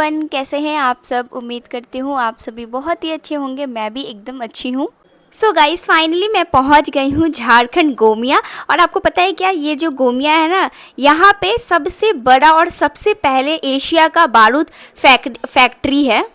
Everyone, कैसे हैं आप सब। उम्मीद करती हूँ आप सभी बहुत ही अच्छे होंगे। मैं भी एकदम अच्छी हूँ। सो गाइस, फाइनली मैं पहुँच गई हूँ झारखंड गोमिया। और आपको पता है क्या, ये जो गोमिया है ना, यहाँ पे सबसे बड़ा और सबसे पहले एशिया का बारूद फैक्ट्री है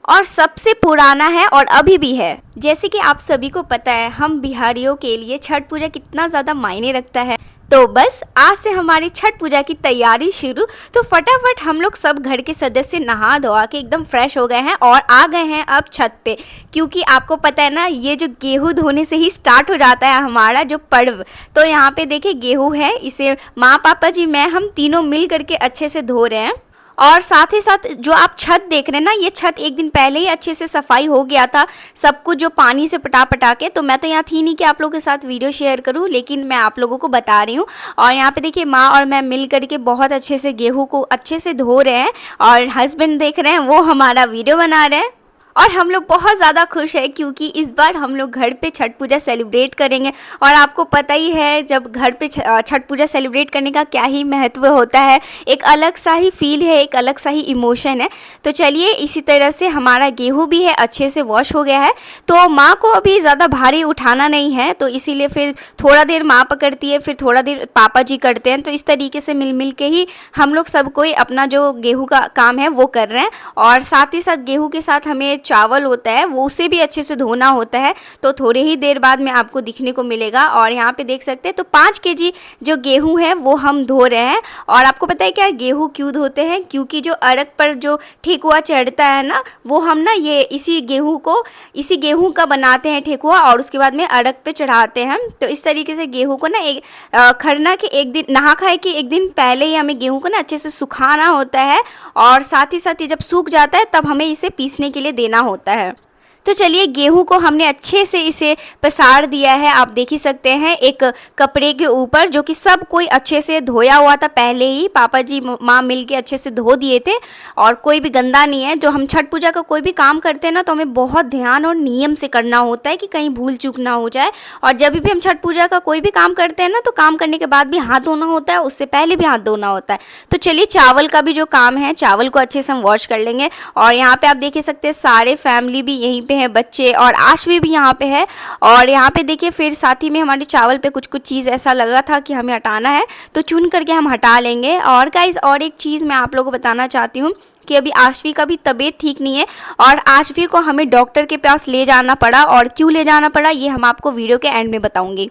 और सबसे पुराना है और अभी भी है। जैसे कि आप सभी को पता है, हम बिहारियों के लिए छठ पूजा कितना ज़्यादा मायने रखता है। तो बस आज से हमारी छठ पूजा की तैयारी शुरू। तो फटाफट हम लोग सब घर के सदस्य नहा धोआ के एकदम फ्रेश हो गए हैं और आ गए हैं अब छत पे। क्योंकि आपको पता है ना, ये जो गेहूं धोने से ही स्टार्ट हो जाता है हमारा जो पर्व। तो यहाँ पे देखिए गेहूं है, इसे माँ पापा जी मैं हम तीनों मिल करके अच्छे से धो रहे हैं। और साथ ही साथ जो आप छत देख रहे हैं ना, ये छत एक दिन पहले ही अच्छे से सफाई हो गया था, सब कुछ जो पानी से पटा के। तो मैं तो यहाँ थी नहीं कि आप लोगों के साथ वीडियो शेयर करूँ, लेकिन मैं आप लोगों को बता रही हूँ। और यहाँ पे देखिए माँ और मैं मिल करके बहुत अच्छे से गेहूँ को अच्छे से धो रहे हैं और हस्बैंड देख रहे हैं, वो हमारा वीडियो बना रहे हैं। और हम लोग बहुत ज़्यादा खुश हैं क्योंकि इस बार हम लोग घर पे छठ पूजा सेलिब्रेट करेंगे। और आपको पता ही है, जब घर पे छठ पूजा सेलिब्रेट करने का क्या ही महत्व होता है। एक अलग सा ही फील है, एक अलग सा ही इमोशन है। तो चलिए, इसी तरह से हमारा गेहूं भी है अच्छे से वॉश हो गया है। तो माँ को अभी ज़्यादा भारी उठाना नहीं है, तो इसीलिए फिर थोड़ा देर माँ पकड़ती है, फिर थोड़ा देर पापा जी करते हैं। तो इस तरीके से मिल मिल के ही हम लोग सब कोई अपना जो गेहूँ का काम है वो कर रहे हैं। और साथ ही साथ गेहूँ के साथ हमें चावल होता है, वो उसे भी अच्छे से धोना होता है। तो थोड़े ही देर बाद में आपको दिखने को मिलेगा। और यहाँ पे देख सकते हैं, तो 5 केजी जो गेहूं है वो हम धो रहे हैं। और आपको पता है क्या, गेहूं क्यों धोते हैं? क्योंकि जो अरग पर जो ठेकुआ चढ़ता है ना, वो हम ना ये इसी गेहूं का बनाते हैं ठेकुआ, और उसके बाद में अरग पे चढ़ाते हैं। तो इस तरीके से गेहूं को ना एक खरना के एक दिन, नहा खाए के एक दिन पहले ही हमें गेहूं को ना अच्छे से सुखाना होता है। और साथ ही साथ ये जब सूख जाता है तब हमें इसे पीसने के लिए देना होता है। तो चलिए, गेहूं को हमने अच्छे से इसे पसार दिया है, आप देख ही सकते हैं, एक कपड़े के ऊपर, जो कि सब कोई अच्छे से धोया हुआ था पहले ही। पापा जी माँ मिल के अच्छे से धो दिए थे और कोई भी गंदा नहीं है। जो हम छठ पूजा का कोई भी काम करते हैं ना, तो हमें बहुत ध्यान और नियम से करना होता है कि कहीं भूल चूक ना हो जाए। और जब भी हम छठ पूजा का कोई भी काम करते हैं ना, तो काम करने के बाद भी हाथ धोना होता है, उससे पहले भी हाथ धोना होता है। तो चलिए, चावल का भी जो काम है, चावल को अच्छे से हम वॉश कर लेंगे। और यहाँ पे आप देख ही सकते हैं, सारे फैमिली भी यहीं पे है, बच्चे और आशवी भी यहाँ पे है। और यहाँ पे देखिए, फिर साथ ही में हमारे चावल पे कुछ कुछ चीज़ ऐसा लगा था कि हमें हटाना है, तो चुन करके हम हटा लेंगे। और गाइस, और एक चीज़ मैं आप लोगों को बताना चाहती हूँ कि अभी आशवी का भी तबीयत ठीक नहीं है और आशवी को हमें डॉक्टर के पास ले जाना पड़ा। और क्यों ले जाना पड़ा, ये हम आपको वीडियो के एंड में बताऊँगी।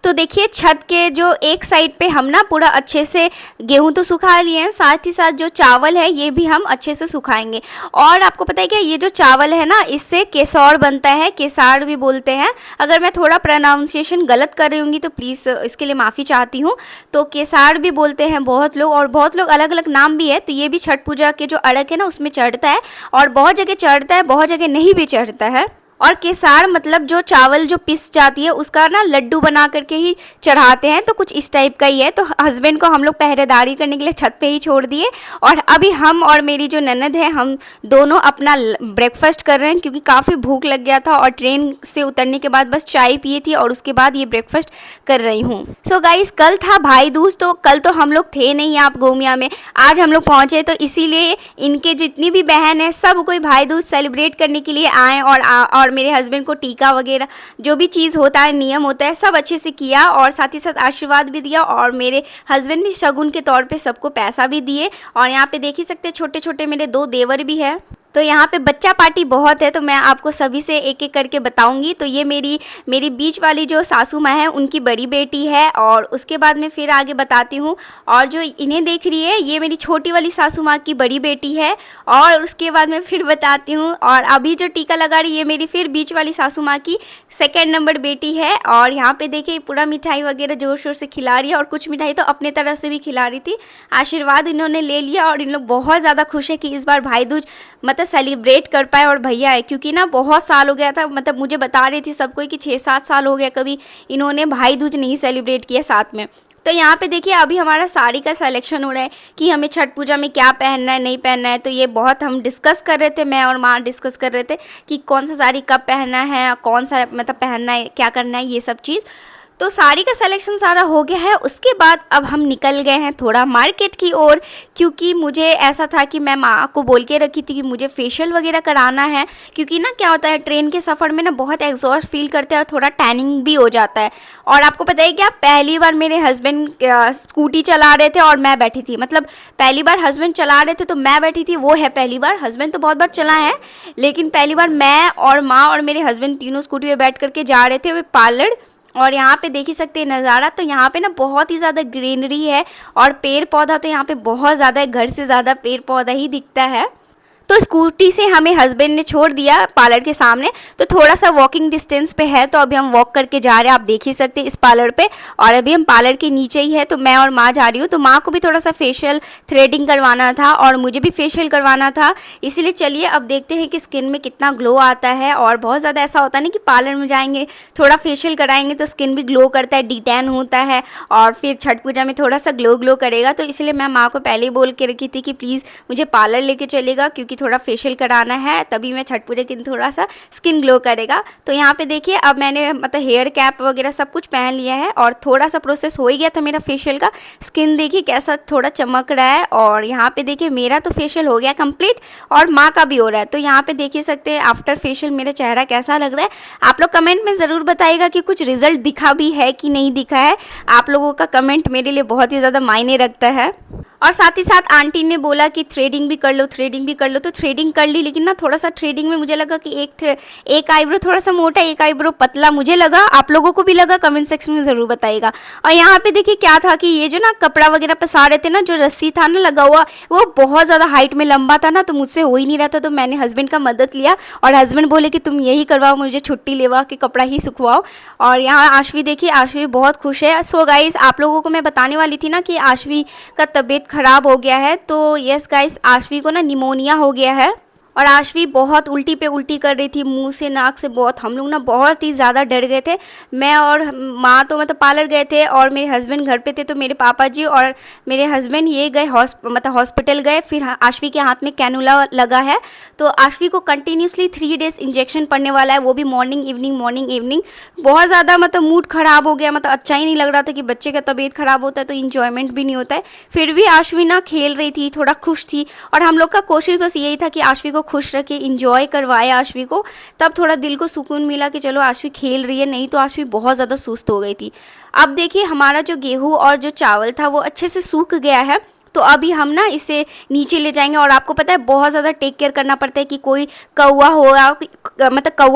तो देखिए, छत के जो एक साइड पे हम ना पूरा अच्छे से गेहूं तो सुखा लिए हैं, साथ ही साथ जो चावल है ये भी हम अच्छे से सुखाएंगे। और आपको पता है क्या, ये जो चावल है ना, इससे केसौर बनता है, केसार भी बोलते हैं। अगर मैं थोड़ा प्रोनाउंसिएशन गलत कर रही हूँगी तो प्लीज़ इसके लिए माफ़ी चाहती हूँ। तो केसार भी बोलते हैं बहुत लोग, और बहुत लोग अलग अलग नाम भी है। तो ये भी छठ पूजा के जो अरग है ना, उसमें चढ़ता है, और बहुत जगह चढ़ता है, बहुत जगह नहीं भी चढ़ता है। और केसार मतलब जो चावल जो पिस जाती है, उसका ना लड्डू बना करके ही चढ़ाते हैं। तो कुछ इस टाइप का ही है। तो हस्बैंड को हम लोग पहरेदारी करने के लिए छत पे ही छोड़ दिए, और अभी हम और मेरी जो ननद है, हम दोनों अपना ब्रेकफास्ट कर रहे हैं, क्योंकि काफ़ी भूख लग गया था और ट्रेन से उतरने के बाद बस चाय पिए थी और उसके बाद ये ब्रेकफास्ट कर रही हूँ। सो गाइस, कल था भाई दूज, तो कल तो हम लोग थे नहीं आप गोमिया में, आज हम लोग पहुँचे। तो इसीलिए इनके जितनी भी बहन है, सब कोई भाई दूज सेलिब्रेट करने के लिए आए। और मेरे हस्बैंड को टीका वगैरह जो भी चीज़ होता है, नियम होता है, सब अच्छे से किया। और साथ ही साथ आशीर्वाद भी दिया। और मेरे हस्बैंड भी शगुन के तौर पे सबको पैसा भी दिए। और यहाँ पे देख ही सकते हैं, छोटे छोटे मेरे 2 देवर भी है। तो यहाँ पे बच्चा पार्टी बहुत है, तो मैं आपको सभी से एक एक करके बताऊंगी। तो ये मेरी बीच वाली जो सासू माँ है, उनकी बड़ी बेटी है, और उसके बाद में फिर आगे बताती हूँ। और जो इन्हें देख रही है, ये मेरी छोटी वाली सासू माँ की बड़ी बेटी है, और उसके बाद में फिर बताती हूँ। और अभी जो टीका लगा रही है, मेरी फिर बीच वाली सासू माँ की 2nd नंबर बेटी है। और यहाँ पे देखिए, पूरा मिठाई वगैरह जोर शोर से खिला रही है, और कुछ मिठाई तो अपने तरफ से भी खिला रही थी। आशीर्वाद इन्होंने ले लिया, और इन लोग बहुत ज़्यादा खुश है कि इस बार भाई दूज मतलब सेलिब्रेट कर पाए। और भैया है, क्योंकि ना बहुत साल हो गया था, मतलब मुझे बता रही थी सबको कि 6-7 साल हो गया कभी इन्होंने भाई दूज नहीं सेलिब्रेट किया साथ में। तो यहाँ पे देखिए, अभी हमारा साड़ी का सिलेक्शन हो रहा है कि हमें छठ पूजा में क्या पहनना है, नहीं पहनना है। तो ये बहुत हम डिस्कस कर रहे थे, मैं और माँ डिस्कस कर रहे थे कि कौन सा साड़ी कब पहनना है, कौन सा मतलब पहनना है, क्या करना है, ये सब चीज़। तो साड़ी का सिलेक्शन सारा हो गया है। उसके बाद अब हम निकल गए हैं थोड़ा मार्केट की ओर, क्योंकि मुझे ऐसा था कि मैं माँ को बोल के रखी थी कि मुझे फेशियल वगैरह कराना है, क्योंकि ना क्या होता है ट्रेन के सफ़र में ना बहुत एग्जॉस्ट फील करते हैं और थोड़ा टैनिंग भी हो जाता है। और आपको पता है क्या, पहली बार मेरे हस्बैंड स्कूटी चला रहे थे और मैं बैठी थी, मतलब पहली बार हस्बैंड चला रहे थे तो मैं बैठी थी, वो है पहली बार। हस्बैंड तो बहुत बार चला है, लेकिन पहली बार मैं और माँ और मेरे हस्बैंड तीनों स्कूटी पे बैठ करके जा रहे थे वे पार्लर। और यहाँ पे देख ही सकते हैं नज़ारा, तो यहाँ पे ना बहुत ही ज़्यादा ग्रीनरी है और पेड़ पौधा तो यहाँ पे बहुत ज़्यादा है, घर से ज़्यादा पेड़ पौधा ही दिखता है। तो स्कूटी से हमें हस्बैंड ने छोड़ दिया पार्लर के सामने, तो थोड़ा सा वॉकिंग डिस्टेंस पे है, तो अभी हम वॉक करके जा रहे हैं, आप देख ही सकते हैं इस पार्लर पे। और अभी हम पार्लर के नीचे ही है, तो मैं और माँ जा रही हूँ। तो माँ को भी थोड़ा सा फेशियल थ्रेडिंग करवाना था और मुझे भी फेशियल करवाना था, इसीलिए चलिए अब देखते हैं कि स्किन में कितना ग्लो आता है। और बहुत ज़्यादा ऐसा होता है ना कि पार्लर में जाएंगे, थोड़ा फेशियल कराएंगे तो स्किन भी ग्लो करता है, डिटैन होता है और फिर छठ पूजा में थोड़ा सा ग्लो करेगा। तो इसलिए मैं माँ को पहले ही बोल के रखी थी कि प्लीज़ मुझे पार्लर लेके चलेगा, क्योंकि थोड़ा फेशियल कराना है, तभी मैं छठ पूजा के दिन थोड़ा सा स्किन ग्लो करेगा। तो यहाँ पे देखिए अब मैंने मतलब हेयर कैप वगैरह सब कुछ पहन लिया है और थोड़ा सा प्रोसेस हो ही गया था मेरा फेशियल का। स्किन देखिए कैसा थोड़ा चमक रहा है। और यहाँ पे देखिए मेरा तो फेशियल हो गया कंप्लीट और माँ का भी हो रहा है। तो यहाँ पे देखिए सकते हैं आफ्टर फेशियल मेरा चेहरा कैसा लग रहा है। आप लोग कमेंट में ज़रूर बताइएगा कि कुछ रिजल्ट दिखा भी है कि नहीं दिखा है। आप लोगों का कमेंट मेरे लिए बहुत ही ज़्यादा मायने रखता है। और साथ ही साथ आंटी ने बोला कि थ्रेडिंग भी कर लो, थ्रेडिंग भी कर लो, तो थ्रेडिंग कर ली। लेकिन ना थोड़ा सा थ्रेडिंग में मुझे लगा कि एक आईब्रो थोड़ा सा मोटा, एक आईब्रो पतला मुझे लगा। आप लोगों को भी लगा, कमेंट सेक्शन में ज़रूर बताइएगा। और यहाँ पे देखिए क्या था कि ये जो ना कपड़ा वगैरह पसा रहे थे ना, जो रस्सी था ना लगा हुआ, वो बहुत ज़्यादा हाइट में लंबा था ना, तो मुझसे हो ही नहीं रहा था। तो मैंने हस्बैंड का मदद लिया और हस्बैंड बोले कि तुम यही करवाओ, मुझे छुट्टी लेवा के कपड़ा ही सुखवाओ। और यहाँ आशवी देखिए, आशवी बहुत खुश है। सो गाइस आप लोगों को मैं बताने वाली थी ना कि आशवी का तबीयत ख़राब हो गया है। तो यस गाइस, आशवी को ना निमोनिया हो गया है और आशवी बहुत उल्टी पे उल्टी कर रही थी, मुंह से नाक से बहुत। हम लोग ना बहुत ही ज़्यादा डर गए थे। मैं और माँ तो मतलब पार्लर गए थे और मेरे हस्बैंड घर पे थे। तो मेरे पापा जी और मेरे हस्बैंड ये गए हॉस्पिटल गए। फिर आशवी के हाथ में कैनुला लगा है, तो आशवी को कंटिन्यूसली 3 डेज़ इंजेक्शन पड़ने वाला है, वो भी मॉर्निंग इवनिंग। बहुत ज़्यादा मतलब मूड ख़राब हो गया, मतलब अच्छा ही नहीं लग रहा था कि बच्चे का तबीयत ख़राब होता है तो इंजॉयमेंट भी नहीं होता है। फिर भी आशवी ना खेल रही थी, थोड़ा खुश थी और हम लोग का कोशिश बस यही था कि आशवी को खुश रखे, इंजॉय करवाए आशवी को। तब थोड़ा दिल को सुकून मिला कि चलो आशवी खेल रही है, नहीं तो आशवी बहुत ज़्यादा सुस्त हो गई थी। अब देखिए हमारा जो गेहूं और जो चावल था वो अच्छे से सूख गया है, तो अभी हम ना इसे नीचे ले जाएंगे। और आपको पता है बहुत ज़्यादा टेक केयर करना पड़ता है कि कोई कौवा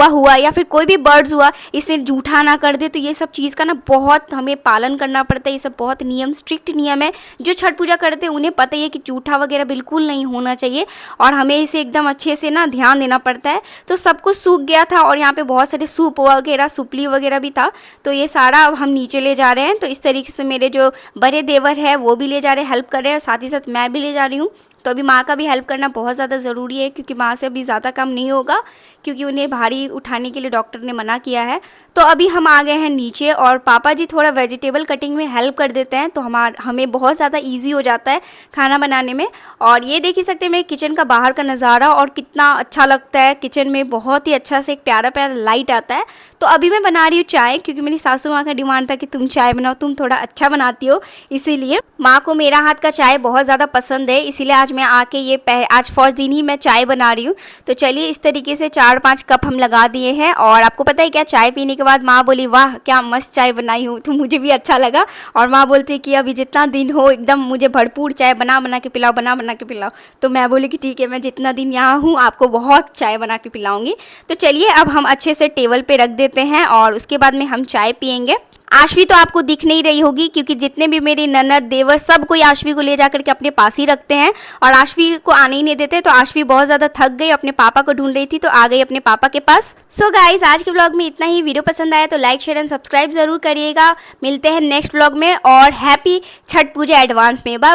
हुआ या फिर कोई भी बर्ड्स हुआ इसे जूठा ना कर दे। तो ये सब चीज़ का ना बहुत हमें पालन करना पड़ता है। ये सब बहुत स्ट्रिक्ट नियम है। जो छठ पूजा करते हैं उन्हें पता ही है कि जूठा वगैरह बिल्कुल नहीं होना चाहिए और हमें इसे एकदम अच्छे से ना ध्यान देना पड़ता है। तो सब कुछ सूख गया था और यहाँ पर बहुत सारे सूप वगैरह, सुपली वगैरह भी था। तो ये सारा अब हम नीचे ले जा रहे हैं। तो इस तरीके से मेरे जो बड़े देवर है वो भी ले जा रहे हैं, हेल्प कर रहे हैं, साथ ही साथ मैं भी ले जा रही हूँ। तो अभी माँ का भी हेल्प करना बहुत ज़्यादा ज़रूरी है, क्योंकि माँ से अभी ज़्यादा काम नहीं होगा, क्योंकि उन्हें भारी उठाने के लिए डॉक्टर ने मना किया है। तो अभी हम आ गए हैं नीचे और पापा जी थोड़ा वेजिटेबल कटिंग में हेल्प कर देते हैं, तो हमें बहुत ज़्यादा ईजी हो जाता है खाना बनाने में। और ये देख ही सकते हैं मेरे किचन का बाहर का नज़ारा और कितना अच्छा लगता है। किचन में बहुत ही अच्छा से एक प्यारा प्यारा लाइट आता है। तो अभी मैं बना रही हूँ चाय, क्योंकि मेरी सासू माँ का डिमांड था कि तुम चाय बनाओ, तुम थोड़ा अच्छा बनाती हो, इसीलिए। माँ को मेरा हाथ का चाय बहुत ज़्यादा पसंद है, इसीलिए आज मैं आके आज फर्स्ट दिन ही मैं चाय बना रही हूँ। तो चलिए इस तरीके से 4-5 कप हम लगा दिए हैं। और आपको पता है क्या, चाय पीने के बाद माँ बोली वाह क्या मस्त चाय बनाई हूँ, तो मुझे भी अच्छा लगा। और माँ बोलती कि अभी जितना दिन हो एकदम मुझे भरपूर चाय बना के पिलाओ। तो मैं बोली कि ठीक है, मैं जितना दिन यहाँ हूँ आपको बहुत चाय बना के पिलाऊंगी। तो चलिए अब हम अच्छे से टेबल पे रख देते हैं और उसके बाद में हम चाय पियेंगे। आशवी तो आपको दिख नहीं रही होगी, क्योंकि जितने भी मेरे ननद देवर सब कोई आशवी को ले जाकर के अपने पास ही रखते हैं और आशवी को आने ही नहीं देते। तो आशवी बहुत ज़्यादा थक गई, अपने पापा को ढूंढ रही थी, तो आ गई अपने पापा के पास। सो गाइस आज के ब्लॉग में इतना ही। वीडियो पसंद आया तो लाइक शेयर एंड सब्सक्राइब जरूर करिएगा। मिलते हैं नेक्स्ट ब्लॉग में और हैप्पी छठ पूजा एडवांस में। बाय।